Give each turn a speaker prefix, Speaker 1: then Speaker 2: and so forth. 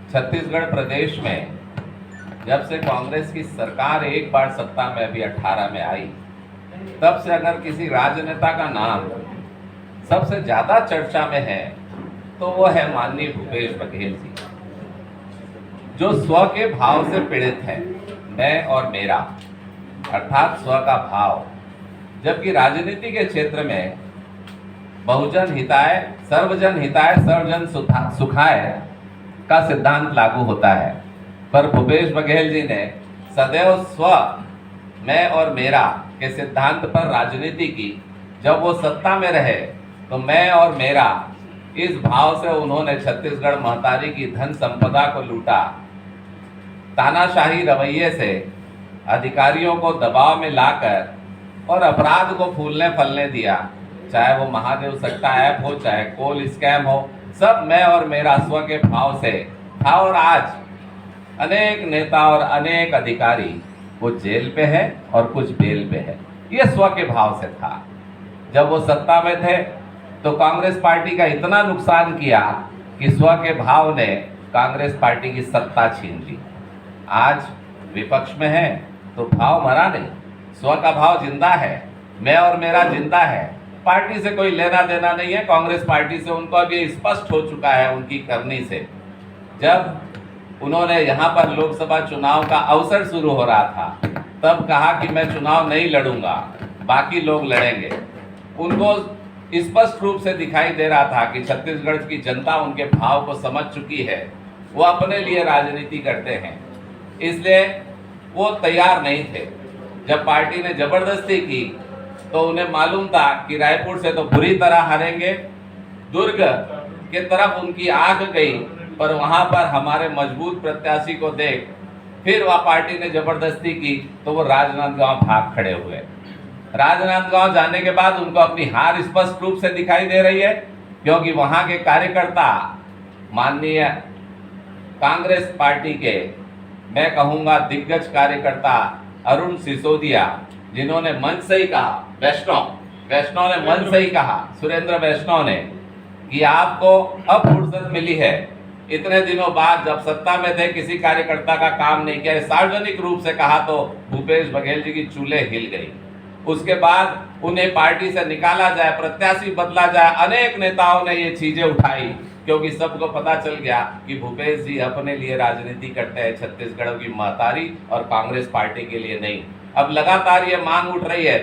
Speaker 1: छत्तीसगढ़ प्रदेश में जब से कांग्रेस की सरकार एक बार सत्ता में अभी 18 में आई, तब से अगर किसी राजनेता का नाम सबसे ज्यादा चर्चा में है तो वो है माननीय भूपेश बघेल जी, जो स्व के भाव से पीड़ित है। मैं और मेरा अर्थात स्व का भाव, जबकि राजनीति के क्षेत्र में बहुजन हिताय सर्वजन हिताय सर्वजन सुखाय का सिद्धांत लागू होता है। पर भूपेश बघेल जी ने सदैव स्व, मैं और मेरा के सिद्धांत पर राजनीति की। जब वो सत्ता में रहे तो मैं और मेरा इस भाव से उन्होंने छत्तीसगढ़ महतारी की धन संपदा को लूटा। तानाशाही रवैये से अधिकारियों को दबाव में लाकर और अपराध को फूलने फलने दिया। चाहे वो महादेव सट्टा ऐप हो, चाहे कोल स्कैम हो, सब मैं और मेरा स्व के भाव से था। और आज अनेक नेता और अनेक अधिकारी वो जेल पे है और कुछ बेल पे है। ये स्व के भाव से था। जब वो सत्ता में थे तो कांग्रेस पार्टी का इतना नुकसान किया कि स्व के भाव ने कांग्रेस पार्टी की सत्ता छीन ली। आज विपक्ष में है तो भाव मरा नहीं, स्व का भाव जिंदा है, मैं और मेरा जिंदा है। पार्टी से कोई लेना देना नहीं है, कांग्रेस पार्टी से उनको अभी स्पष्ट हो चुका है उनकी करनी से। जब उन्होंने यहाँ पर लोकसभा चुनाव का अवसर शुरू हो रहा था, तब कहा कि मैं चुनाव नहीं लड़ूंगा, बाकी लोग लड़ेंगे। उनको स्पष्ट रूप से दिखाई दे रहा था कि छत्तीसगढ़ की जनता उनके भाव को समझ चुकी है, वो अपने लिए राजनीति करते हैं, इसलिए वो तैयार नहीं थे। जब पार्टी ने जबरदस्ती की तो उन्हें मालूम था कि रायपुर से तो बुरी तरह हारेंगे। दुर्ग के तरफ उनकी आंख गई, पर वहां पर हमारे मजबूत प्रत्याशी को देख फिर वह पार्टी ने जबरदस्ती की तो वो राजनांदगांव भाग खड़े हुए। राजनांदगांव जाने के बाद उनको अपनी हार स्पष्ट रूप से दिखाई दे रही है, क्योंकि वहां के कार्यकर्ता माननीय कांग्रेस पार्टी के, मैं कहूंगा दिग्गज कार्यकर्ता अरुण सिसोदिया, जिन्होंने मंच से ही कहा, वैष्णव ने मंच से ही कहा, सुरेंद्र वैष्णव ने, कि आपको अब फुर्सत मिली है। इतने दिनों बाद जब सत्ता में थे किसी कार्यकर्ता का काम नहीं किया, सार्वजनिक रूप से कहा तो भूपेश बघेल जी की चूल्हे हिल गई। उसके बाद उन्हें पार्टी से निकाला जाए, प्रत्याशी बदला जाए, अनेक नेताओं ने ये चीजें उठाई, क्योंकि सबको पता चल गया कि भूपेश जी अपने लिए राजनीति करते हैं, छत्तीसगढ़ की महतारी और कांग्रेस पार्टी के लिए नहीं। अब लगातार ये मांग उठ रही है